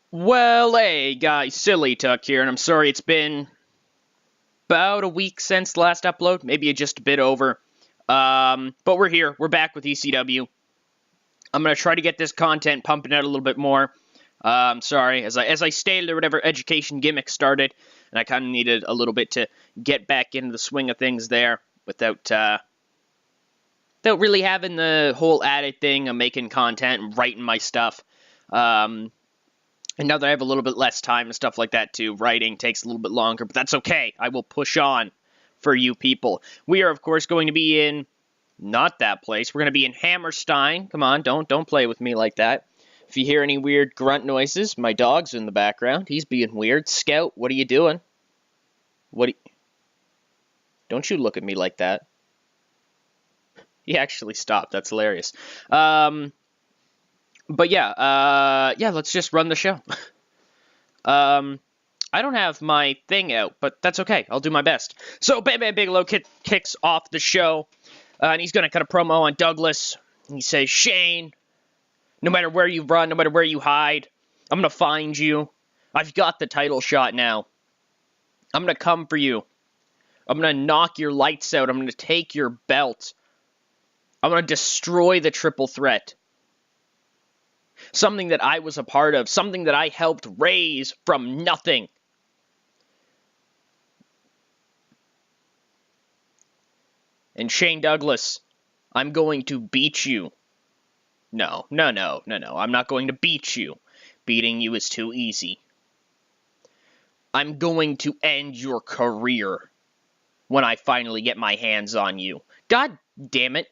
Well, hey guys, Silly Tuck here, and I'm sorry it's been about a week since the last upload, maybe just a bit over. But we're here, we're back with ECW. I'm gonna try to get this content pumping out a little bit more. Sorry, as I stated or whatever, education gimmick started, and I kind of needed a little bit to get back into the swing of things there without really having the whole added thing of making content and writing my stuff. And now that I have a little bit less time and stuff like that too, writing takes a little bit longer, but that's okay. I will push on for you people. We are, of course, going to be in, not that place, we're going to be in Hammerstein. Come on, don't play with me like that. If you hear any weird grunt noises, my dog's in the background. He's being weird. Scout, what are you doing? Don't you look at me like that. He actually stopped. That's hilarious. But yeah, let's just run the show. I don't have my thing out, but that's okay. I'll do my best. So, Bam Bam Bigelow kicks off the show, and he's going to cut a promo on Douglas. He says, Shane, no matter where you run, no matter where you hide, I'm going to find you. I've got the title shot now. I'm going to come for you. I'm going to knock your lights out. I'm going to take your belt. I'm going to destroy the triple threat. Something that I was a part of. Something that I helped raise from nothing. And Shane Douglas, I'm going to beat you. No. I'm not going to beat you. Beating you is too easy. I'm going to end your career when I finally get my hands on you. God damn it.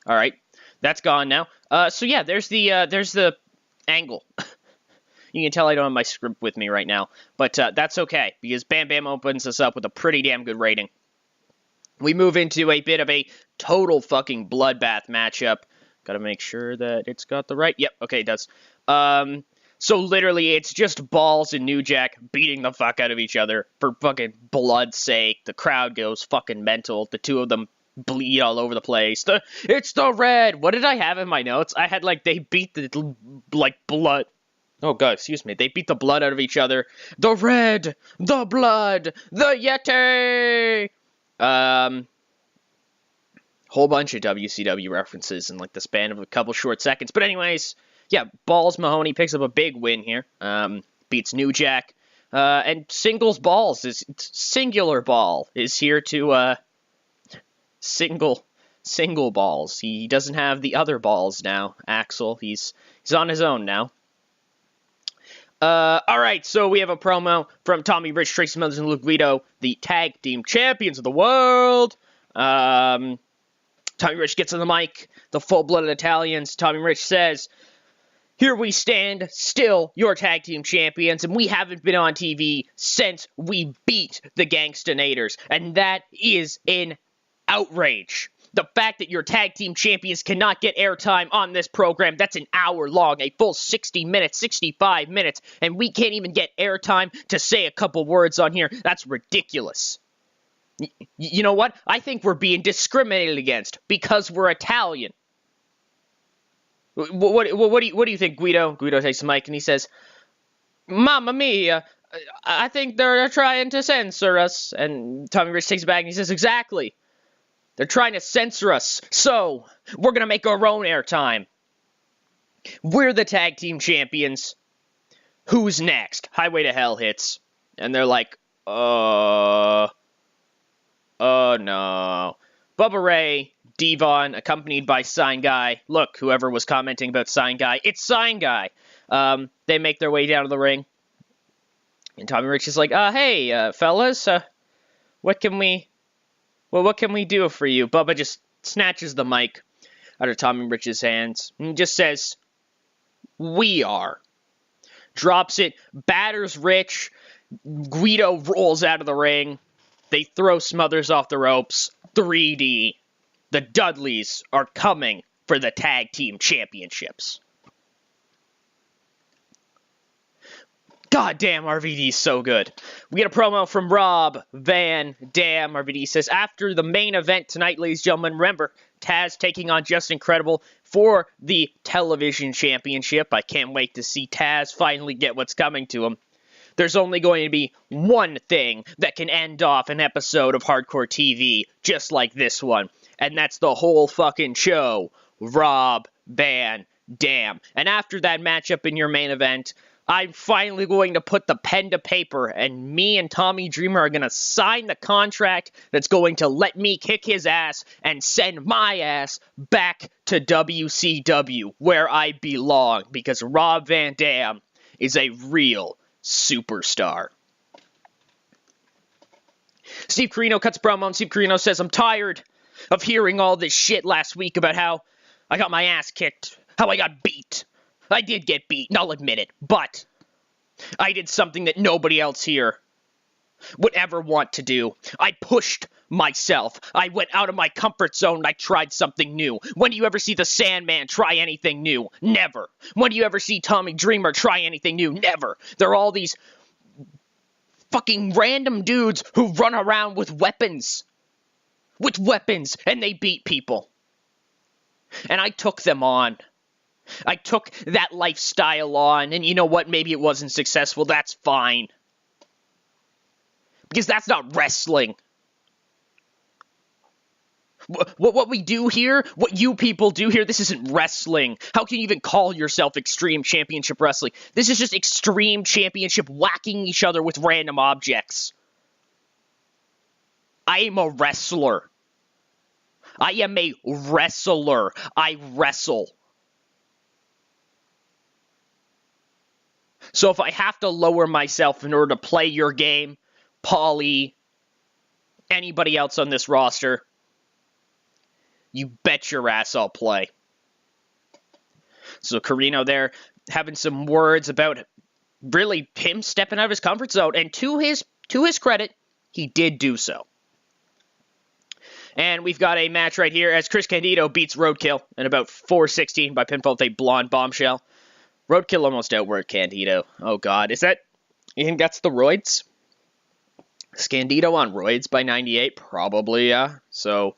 Alright. That's gone now. So yeah, there's the angle. You can tell I don't have my script with me right now, but that's okay, because Bam Bam opens us up with a pretty damn good rating. We move into a bit of a total fucking bloodbath matchup. Gotta make sure that it's got the right... Yep, okay, it does. So literally, it's just Balls and New Jack beating the fuck out of each other for fucking blood's sake. The crowd goes fucking mental. The two of them bleed all over the place. It's the Red. What did I have in my notes? I had they beat the blood. Oh god, excuse me. They beat the blood out of each other. The Red, the Blood, the Yeti. Whole bunch of WCW references in the span of a couple short seconds. But anyways, yeah, Balls Mahoney picks up a big win here. Beats New Jack. And Singles Balls is Singular Ball is here to single balls. He doesn't have the other balls now, Axel. He's on his own now. Alright, so we have a promo from Tommy Rich, Tracy Smothers, and Luke Guido, the tag team champions of the world. Tommy Rich gets on the mic, the full-blooded Italians. Tommy Rich says, here we stand, still your tag team champions, and we haven't been on TV since we beat the Gangstonators, and that is an outrage. The fact that your tag team champions cannot get airtime on this program, that's an hour long, a full 60 minutes, 65 minutes, and we can't even get airtime to say a couple words on here. That's ridiculous. You know what? I think we're being discriminated against because we're Italian. What do you think, Guido? Guido takes the mic and he says, Mamma mia, I think they're trying to censor us. And Tommy Rich takes it back and he says, exactly. They're trying to censor us, so we're going to make our own airtime. We're the tag team champions. Who's next? Highway to Hell hits. And they're like, oh no. Bubba Ray, Devon, accompanied by Sign Guy. Look, whoever was commenting about Sign Guy, it's Sign Guy. They make their way down to the ring. And Tommy Rich is like, hey, fellas, what can we do for you? Bubba just snatches the mic out of Tommy Rich's hands and just says, we are. Drops it, batters Rich. Guido rolls out of the ring. They throw Smothers off the ropes. 3D. The Dudleys are coming for the tag team championships. God damn, RVD's so good. We get a promo from Rob Van Dam. RVD says, after the main event tonight, ladies and gentlemen, remember, Tazz taking on Just Incredible. for the television championship. I can't wait to see Tazz finally get what's coming to him. There's only going to be one thing that can end off an episode of Hardcore TV just like this one, and that's the whole fucking show. Rob Van Dam. And after that matchup in your main event, I'm finally going to put the pen to paper, and me and Tommy Dreamer are going to sign the contract that's going to let me kick his ass and send my ass back to WCW, where I belong, because Rob Van Dam is a real superstar. Steve Corino cuts promo, and Steve Corino says, I'm tired of hearing all this shit last week about how I got my ass kicked, how I got beat. I did get beaten, I'll admit it, but I did something that nobody else here would ever want to do. I pushed myself. I went out of my comfort zone and I tried something new. When do you ever see the Sandman try anything new? Never. When do you ever see Tommy Dreamer try anything new? Never. They're all these fucking random dudes who run around with weapons. And they beat people. And I took them on. I took that lifestyle on, and you know what? Maybe it wasn't successful. That's fine. Because that's not wrestling. What we do here, what you people do here, this isn't wrestling. How can you even call yourself Extreme Championship Wrestling? This is just Extreme Championship whacking each other with random objects. I am a wrestler. I am a wrestler. I wrestle. So if I have to lower myself in order to play your game, Paulie, anybody else on this roster, you bet your ass I'll play. So Corino there having some words about really him stepping out of his comfort zone, and to his credit, he did do so. And we've got a match right here as Chris Candido beats Roadkill in about 4:16 by pinfall with a blonde bombshell. Roadkill almost outworked Candido. Oh god, is that... You think that's the roids? Is Candido on roids by 98? Probably, yeah. So,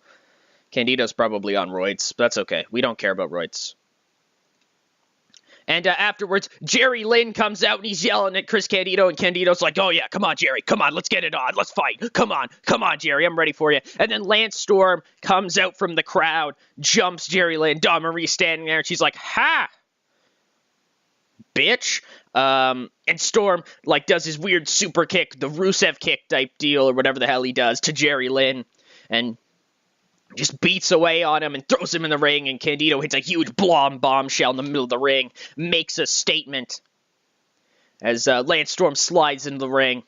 Candido's probably on roids. That's okay. We don't care about roids. And afterwards, Jerry Lynn comes out and he's yelling at Chris Candido, and Candido's like, oh yeah, come on, Jerry, come on, let's get it on, let's fight, come on, Jerry, I'm ready for you. And then Lance Storm comes out from the crowd, jumps Jerry Lynn, Dawn Marie standing there, and she's like, ha! Bitch. And Storm, like, does his weird super kick, the Rusev kick type deal, or whatever the hell he does, to Jerry Lynn, and just beats away on him and throws him in the ring, and Candido hits a huge blonde bombshell in the middle of the ring, makes a statement as Lance Storm slides into the ring.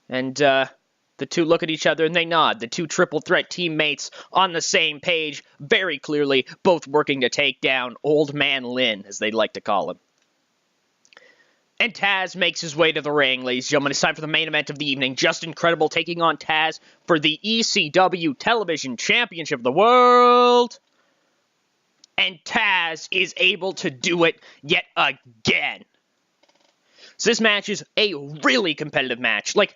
And the two look at each other and they nod. The two triple threat teammates on the same page, very clearly, both working to take down Old Man Lynn, as they like to call him. And Tazz makes his way to the ring, ladies and gentlemen. It's time for the main event of the evening. Just Incredible taking on Tazz for the ECW Television Championship of the World. And Tazz is able to do it yet again. So this match is a really competitive match. Like,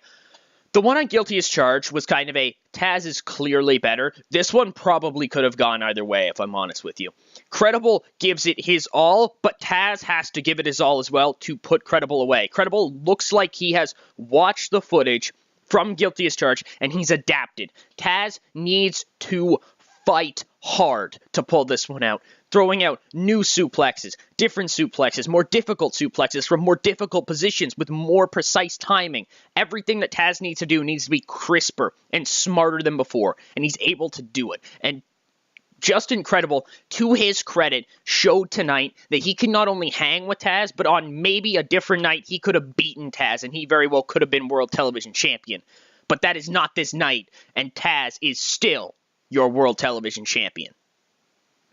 the one on Guilty as Charged was kind of a Tazz is clearly better. This one probably could have gone either way, if I'm honest with you. Credible gives it his all, but Tazz has to give it his all as well to put Credible away. Credible looks like he has watched the footage from Guilty as Charged, and he's adapted. Tazz needs to fight hard to pull this one out. Throwing out new suplexes, different suplexes, more difficult suplexes from more difficult positions with more precise timing. Everything that Tazz needs to do needs to be crisper and smarter than before, and he's able to do it. And Just Incredible, to his credit, showed tonight that he can not only hang with Tazz, but on maybe a different night, he could have beaten Tazz, and he very well could have been World Television Champion. But that is not this night, and Tazz is still your World Television Champion.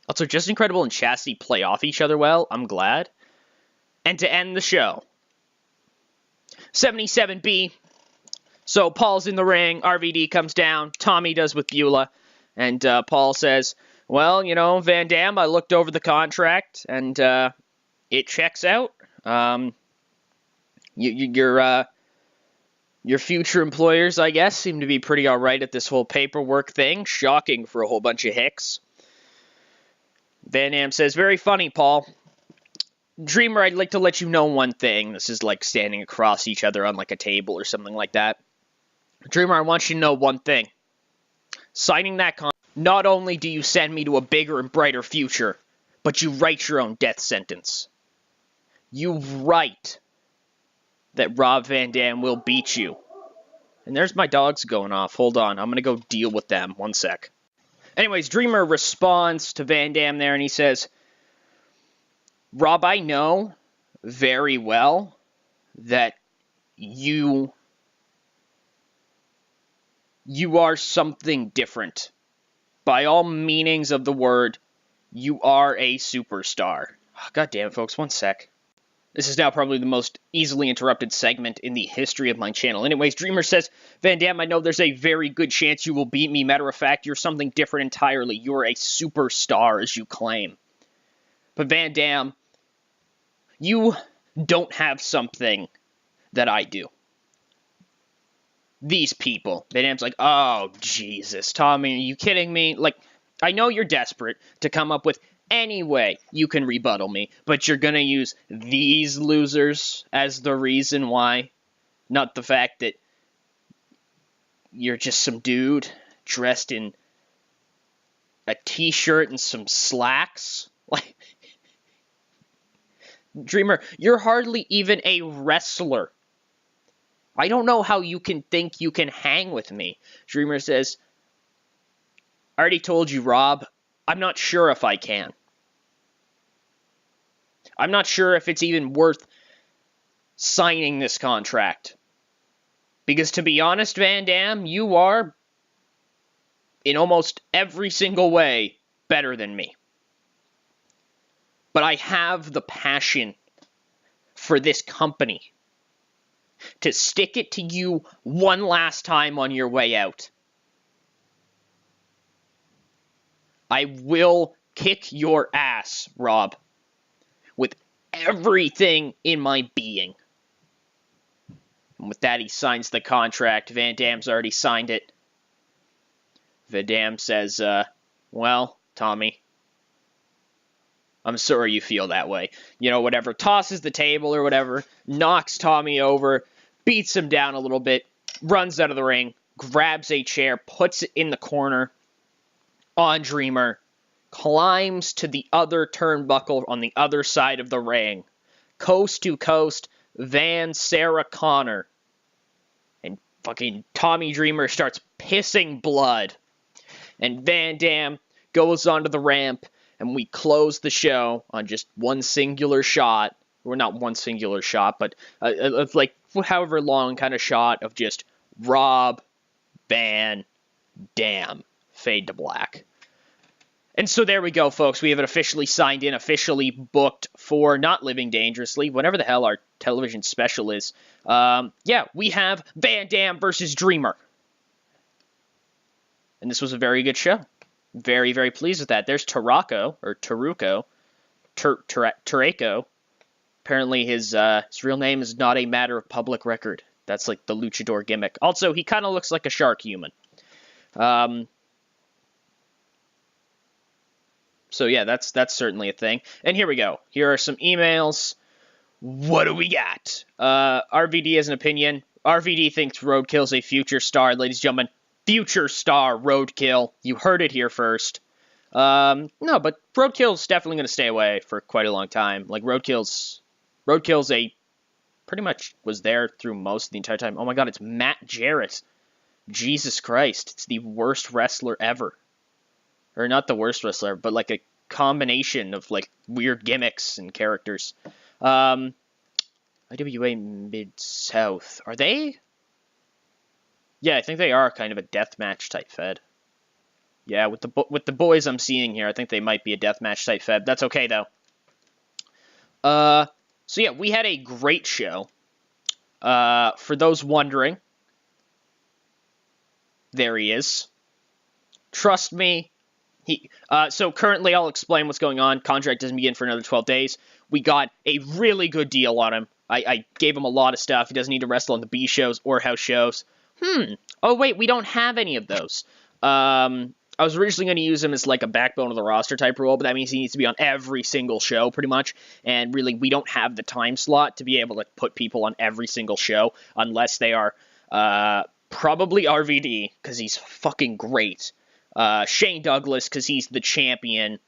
Also, Just Incredible and Chastity play off each other well. I'm glad. And to end the show, 77B. So Paul's in the ring. RVD comes down. Tommy does with Beulah. And Paul says, well, you know, Van Dam, I looked over the contract, and it checks out. Your future employers, I guess, seem to be pretty all right at this whole paperwork thing. Shocking for a whole bunch of hicks. Van Dam says, very funny, Paul. Dreamer, I'd like to let you know one thing. This is like standing across each other on like a table or something like that. Dreamer, I want you to know one thing. Signing that contract, not only do you send me to a bigger and brighter future, but you write your own death sentence. You write that Rob Van Dam will beat you. And there's my dogs going off. Hold on, I'm going to go deal with them. One sec. Anyways, Dreamer responds to Van Dam there, and he says, Rob, I know very well that you are something different. By all meanings of the word, you are a superstar. God damn it, folks, one sec. This is now probably the most easily interrupted segment in the history of my channel. Anyways, Dreamer says, Van Dam, I know there's a very good chance you will beat me. Matter of fact, you're something different entirely. You're a superstar, as you claim. But Van Dam, you don't have something that I do. These people. Van Dam's like, oh, Jesus, Tommy, are you kidding me? Like, I know you're desperate to come up with any way you can rebuttal me, but you're gonna use these losers as the reason why, not the fact that you're just some dude dressed in a t-shirt and some slacks. Like, Dreamer, you're hardly even a wrestler. I don't know how you can think you can hang with me. Dreamer says, I already told you, Rob, I'm not sure if I can. I'm not sure if it's even worth signing this contract. Because to be honest, Van Dam, you are, in almost every single way, better than me. But I have the passion for this company to stick it to you one last time on your way out. I will kick your ass, Rob, with everything in my being. And with that, he signs the contract. Van Dam's already signed it. Van Dam says, well, Tommy, I'm sorry you feel that way. You know, whatever. Tosses the table or whatever, knocks Tommy over, beats him down a little bit, runs out of the ring, grabs a chair, puts it in the corner on Dreamer, climbs to the other turnbuckle on the other side of the ring, coast to coast, Van Sarah Connor, and fucking Tommy Dreamer starts pissing blood, and Van Dam goes onto the ramp, and we close the show on just one singular shot, or not one singular shot, but like however long kind of shot of just Rob Van Dam fade to black. And so there we go, folks. We have it officially signed in, officially booked for Not Living Dangerously, whatever the hell our television special is. Yeah, we have Van Dam versus Dreamer. And this was a very good show. Very, very pleased with that. There's Tarako. Apparently his real name is not a matter of public record. That's like the luchador gimmick. Also, he kind of looks like a shark human. So yeah, that's certainly a thing. And here we go. Here are some emails. What do we got? RVD has an opinion. RVD thinks Roadkill's a future star. Ladies and gentlemen, future star Roadkill. You heard it here first. No, but Roadkill's definitely going to stay away for quite a long time. Like, Roadkill's pretty much was there through most of the entire time. Oh my god, it's Matt Jarrett. Jesus Christ, it's the worst wrestler ever. Or not the worst wrestler, but like a combination of like weird gimmicks and characters. IWA Mid-South. Are they? Yeah, I think they are kind of a deathmatch type fed. Yeah, with the boys I'm seeing here, I think they might be a deathmatch type fed. That's okay though. So yeah, we had a great show. For those wondering, there he is. Trust me. So currently, I'll explain what's going on. Contract doesn't begin for another 12 days. We got a really good deal on him. I gave him a lot of stuff. He doesn't need to wrestle on the B shows or house shows. Oh, wait, we don't have any of those. I was originally going to use him as like a backbone of the roster type role, but that means he needs to be on every single show pretty much. And really, we don't have the time slot to be able to put people on every single show unless they are probably RVD because he's fucking great. Shane Douglas because he's the champion.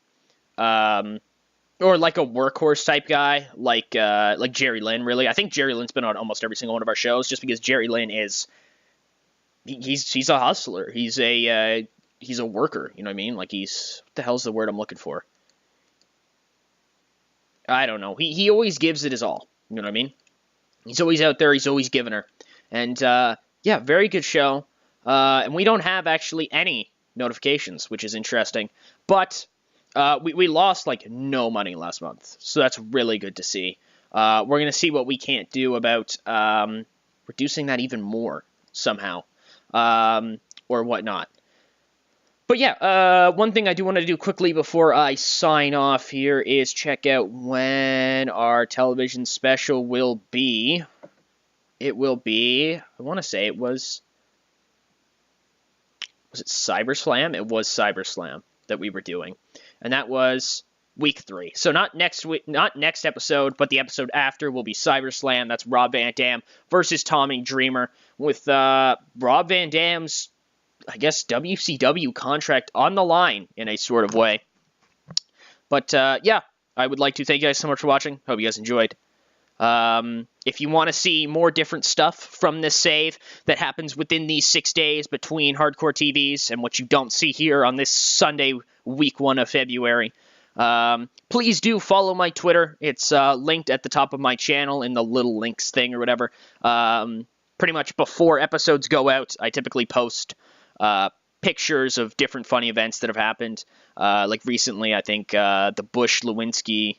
Or like a workhorse type guy, like Jerry Lynn. Really, I think Jerry Lynn's been on almost every single one of our shows, just because Jerry Lynn is he's a hustler. He's a worker. You know what I mean? Like what the hell's the word I'm looking for? I don't know. He always gives it his all. You know what I mean? He's always out there. He's always giving her. And yeah, very good show. And we don't have actually any notifications, which is interesting. But we lost like no money last month, so that's really good to see. We're going to see what we can't do about reducing that even more somehow, or whatnot. But yeah, one thing I do want to do quickly before I sign off here is check out when our television special will be. It will be, I want to say it was it CyberSlam? It was CyberSlam that we were doing. And that was week 3. So not next week, not next episode, but the episode after will be CyberSlam. That's Rob Van Dam versus Tommy Dreamer, with Rob Van Dam's, I guess, WCW contract on the line in a sort of way. But yeah, I would like to thank you guys so much for watching. Hope you guys enjoyed. If you want to see more different stuff from this save that happens within these 6 days between Hardcore TVs and what you don't see here on this Sunday, week 1 of February, please do follow my Twitter. It's linked at the top of my channel in the little links thing or whatever. Pretty much before episodes go out, I typically post pictures of different funny events that have happened. Like recently, I think the Bush Lewinski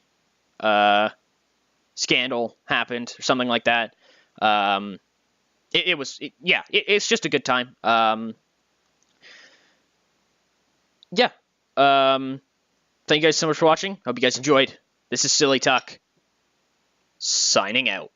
scandal happened or something like that. It's just a good time. Yeah. Thank you guys so much for watching. Hope you guys enjoyed. This is Silly Tuck, signing out.